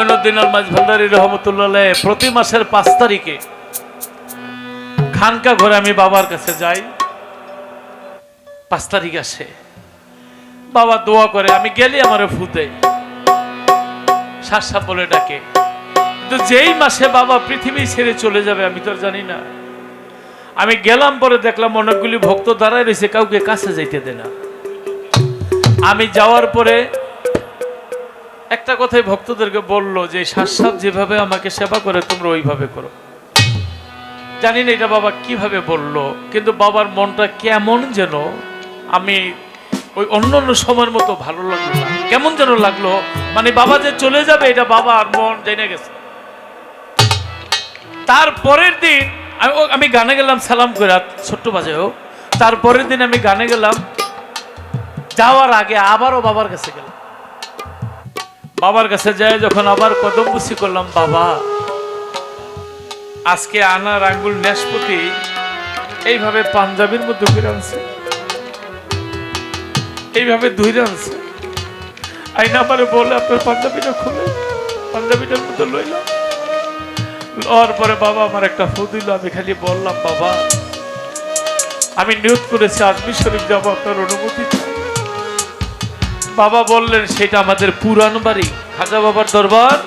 মঈনুদ্দিন আল মাঝভান্ডারী রহমতুল্লাহ আলাইহি প্রতি মাসের 5 তারিখে খানকা ঘরে আমি বাবার কাছে যাই। 5 তারিখ আসে, বাবা দোয়া করে, আমি গেলে আমারে ফুতে শাসা বলে ডাকে। কিন্তু যেই মাসে বাবা পৃথিবী ছেড়ে চলে যাবে আমি তো জানি না। আমি গেলাম, পরে দেখলাম অনেকগুলি ভক্ত দাঁড়ায় রয়েছে, কাউকে কাছে যাইতে দেয় না। আমি যাওয়ার পরে একটা কথাই ভক্তদেরকে বললো যে শাসা যেভাবে আমাকে সেবা করে তোমরা ওইভাবে করো। জানি না এটা বাবা কিভাবে বললো, কিন্তু বাবার মনটা কেমন যেন, আমি ওই অন্য অন্য সময়ের মতো ভালো লাগলো না, কেমন যেন লাগলো। মানে বাবা যে চলে যাবে এটা বাবা আর মন জেনে গেছে। তারপরের দিন আমি গানে গেলাম সালাম করে, ছোট্ট বাজেও। তারপরের দিন আমি গানে গেলাম, যাওয়ার আগে আবারও বাবার কাছে গেলাম। বাবার কাছে যায় যখন আবার কদম বুসি করলাম, বাবা আজকে আনার আঙ্গুল নেশপতি এইভাবে পাঞ্জাবির মধ্যে ঘুরে আনছে, এইভাবে ধুইরে আনছে। আইনা আমারে বলে আপনার পাঞ্জাবিটা খুলে পাঞ্জাবিটার মধ্যে লইলাম। লওয়ার পরে বাবা আমার একটা ফু দিল। আমি খালি বললাম, বাবা আমি নিয়ত করেছি আজমির শরীফ যাবো, আপনার অনুমতি চাই। বাবা বললেন সেটা আমাদের পুরান বাড়ি, খাজা বাবার দরবার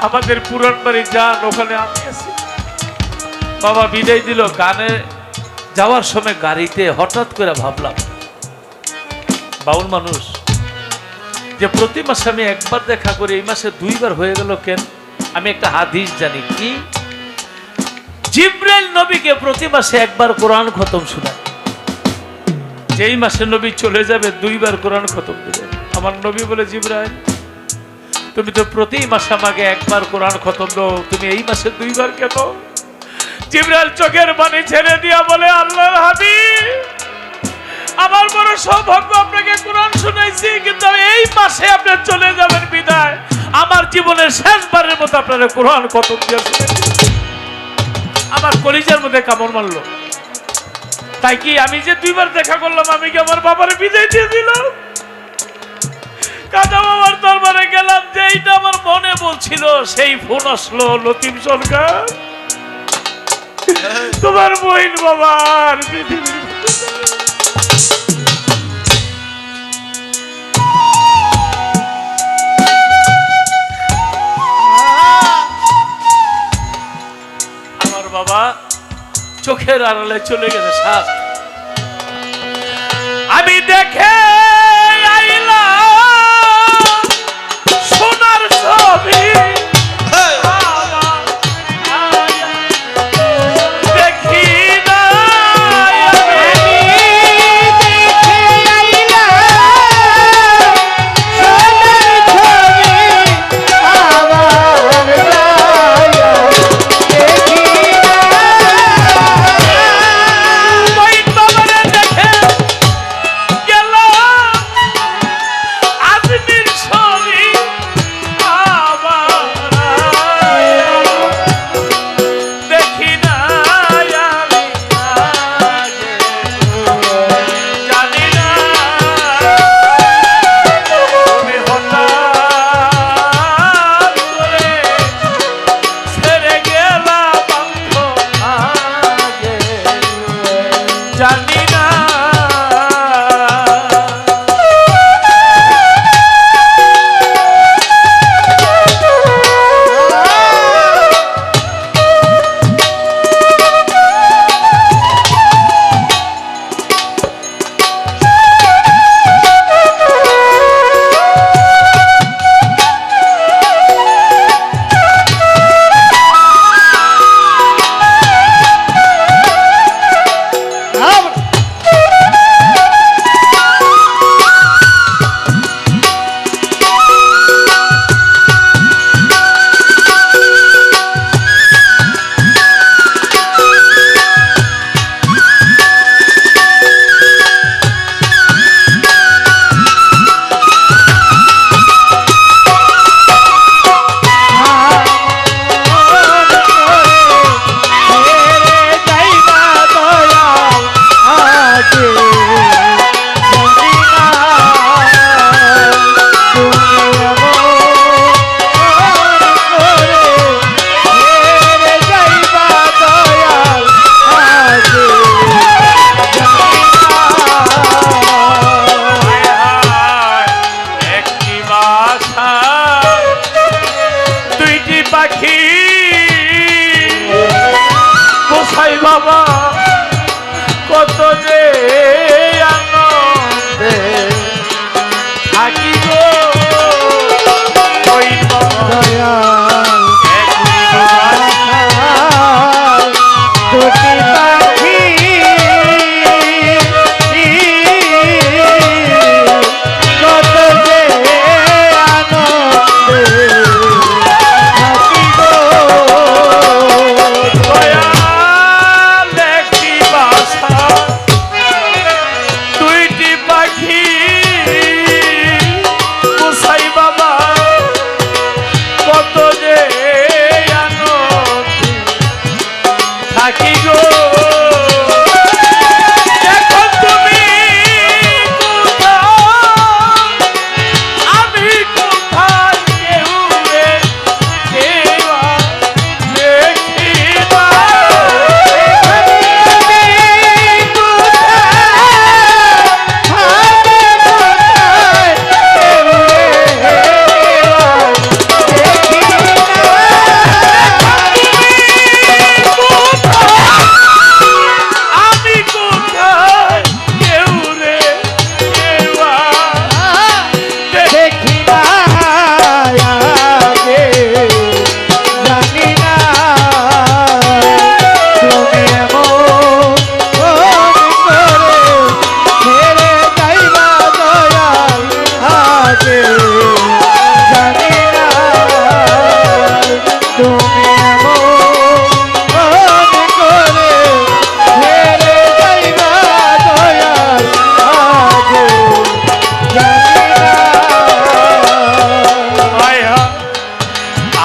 আমাদের পুরান বাড়ি, যান ওখানে আমি আছি। বাবা বিদায় দিল। গানে যাওয়ার সময় গাড়িতে হঠাৎ করে ভাবলাম, বাউল মানুষ যে প্রতি মাসে আমি একবার দেখা করি, এই মাসে 2 বার হয়ে গেল কেন? আমি একটা হাদিস জানি, কি জিবরাইল নবীকে প্রতি মাসে একবার কোরআন খতম শোনায়। যেই মাসে নবী চলে যাবে 2 বার কোরআন খতম দিলেন। আমার নবী বলে, জিবরাইল তুমি তো প্রতি মাসে আমাকে একবার কোরআন খতম দাও, তুমি এই মাসে 2 বার কেন? জিবরাইল চোখের পানি ছেড়ে দিয়া বলে, আল্লাহর হাবিব আমার বড় সৌভাগ্য, আপনাকে কোরআন শুনাইছি, কিন্তু এই মাসে আপনি চলে যাবেন বিদায় আমার জীবনের শেষবারের মতো আপনারা কোরআন খতম দিয়া শুনাইছি। আমার কলিজার মধ্যে কামড় মারলো। তাই কি আমি যে 2 বার দেখা করলাম, আমি কি আমার বাবারে বিদায় দিয়ে দিলাম? কাজা বাবার দরবারে গেলাম, যে এইটা আমার মনে বলছিল, সেই ফোন আসলো, লতিফ সরকার তোমার বইন বাবার পৃথিবীর। আমার বাবা চোখের আড়ালে চলে গেছে। সাপ আমি দেখে আইলাম সোনার ছবি, দেখি না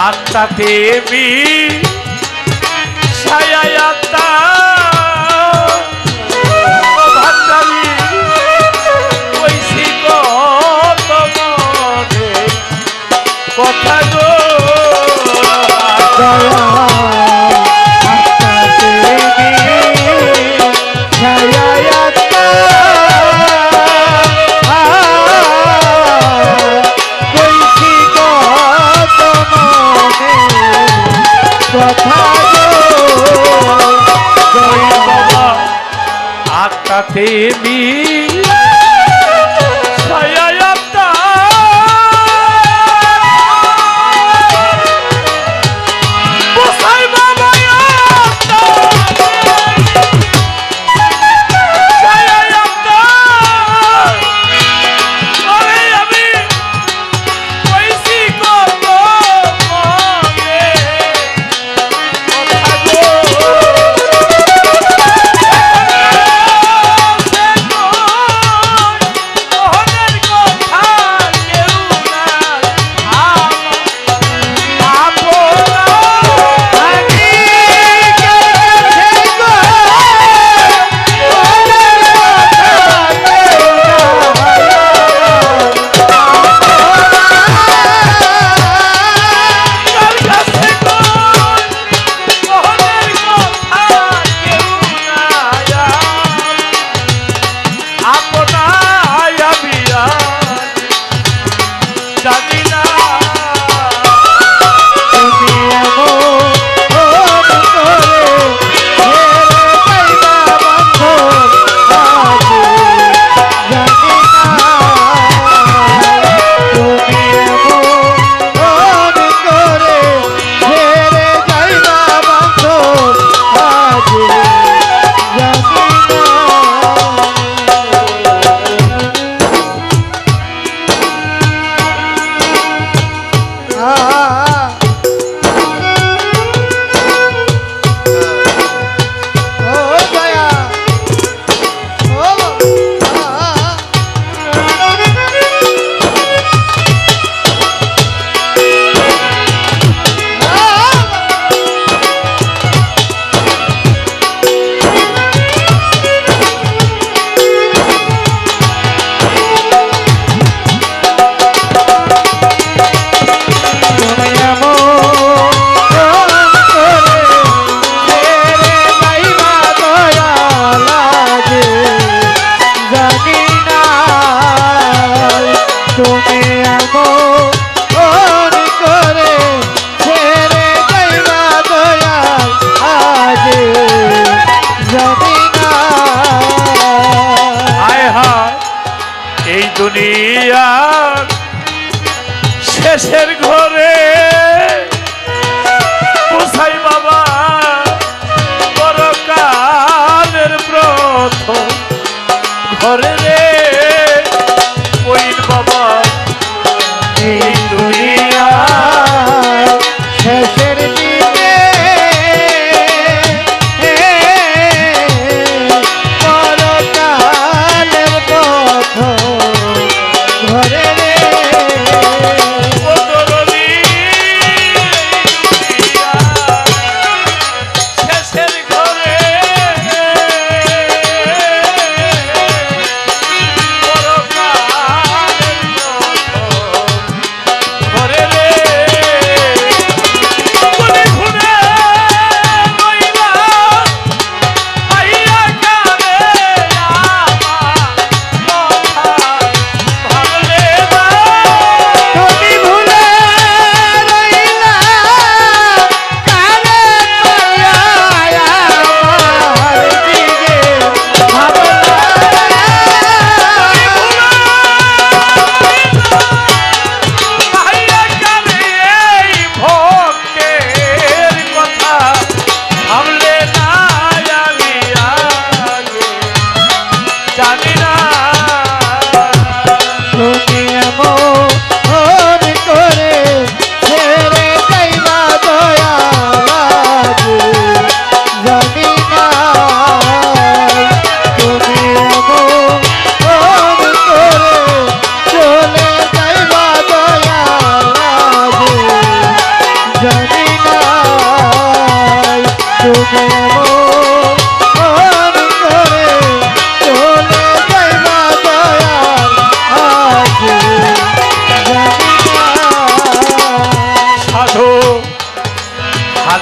আত্মাতে মি ছায়া আত্মা ভান্ডারি কইছি কত মনে কথা গো আত্মাতে মি ছায়া আত্মা বসাই বাবা আত্মা ছায়া আত্মা ওরে আমি কইছি কত মনে কথা গো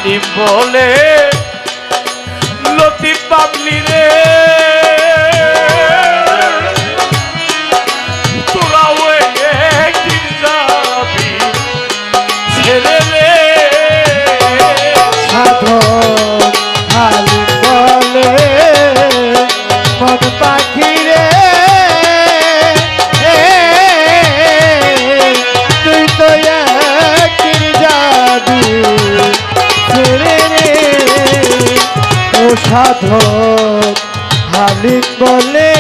হালিম বলে লতিফ বাবলি রে তোরাও একদিন যাবি ছেড়ে রে সাধন হালিম বলে মন পাখি রে তুই তো একদিন যাবি ছেড়ে রে ও সাধন হালিম বলে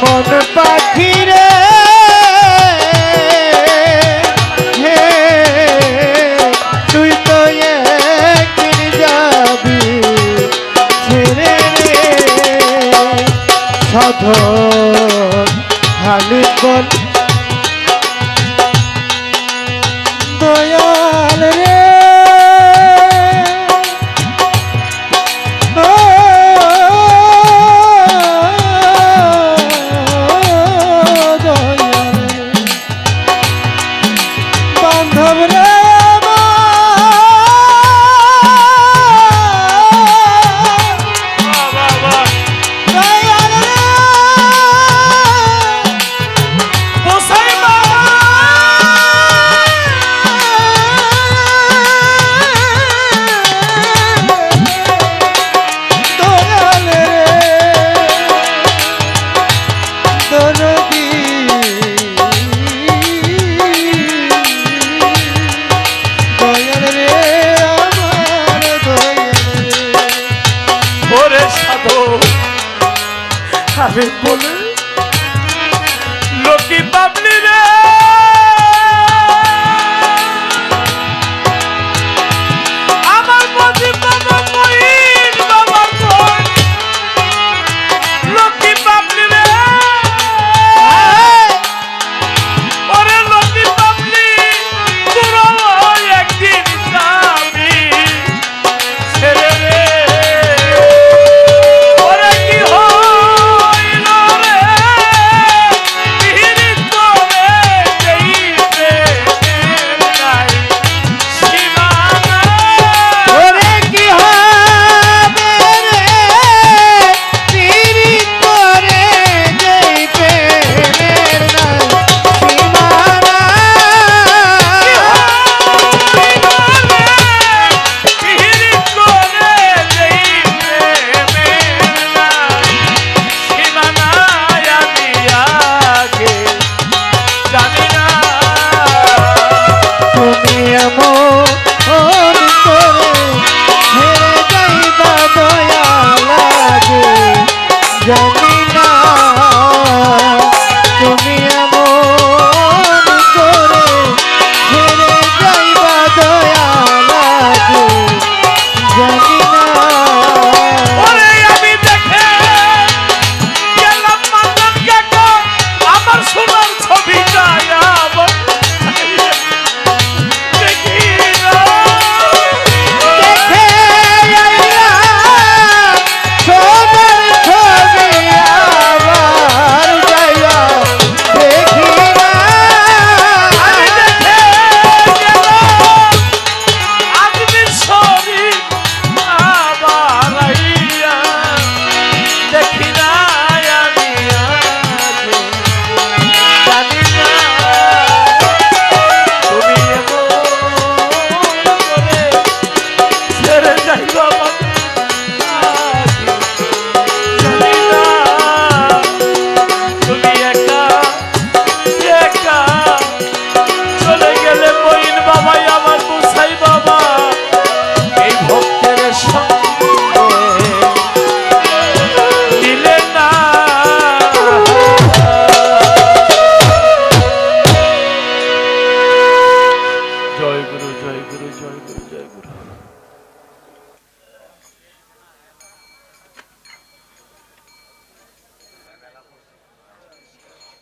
মন পাখি রে তুই তো একদিন যাবি ছেড়ে রে সাধন হালিম বল দয়াল রে ও দয়াল রে বান্ধব রে বাবা দয়াল রে বসাই বাবা দয়াল রে দরদি দয়াল রে আমার দয়াল রে ওরে সাধু হালিম বলে লতিফ বাবলি রে আমার মজিব বাবা মঈন বাবা কই লতিফ বাবলি রে ওরে লতিফ বাবলি তোরাও একদিন যাবি ছেড়ে রে ওরে কি হইল রে পিরিত করে দেইতে নাই সীমানা ওরে কি হবে রে পীড়িত করে যেই প্রেমের নাই সীমানা তুমি এমন করে ছেড়ে যাইবা দয়া লাগে জানি না তুমি এমন করে ছেড়ে যাইবা দয়া লাগে জানি না আমার সোনার ছবিটা আবার দেখি না। দেখে আইলাম সোনার ছবি আবার যাইয়া দেখি না আমি দেখে গেলাম আজমির শরীফ আবার আইয়া দেখি না আমি আগে জানি না তুমি এমন করে ছেড়ে যাইবা আমাকে আগে জানি না তুমি একা একা চলে গেলে মঈন বাবাই আমার মুসাই বাবা এই ভক্তের সঙ্গে দিলে না জয় গুরু জয় গুরু জয় গুরু জয় গুরু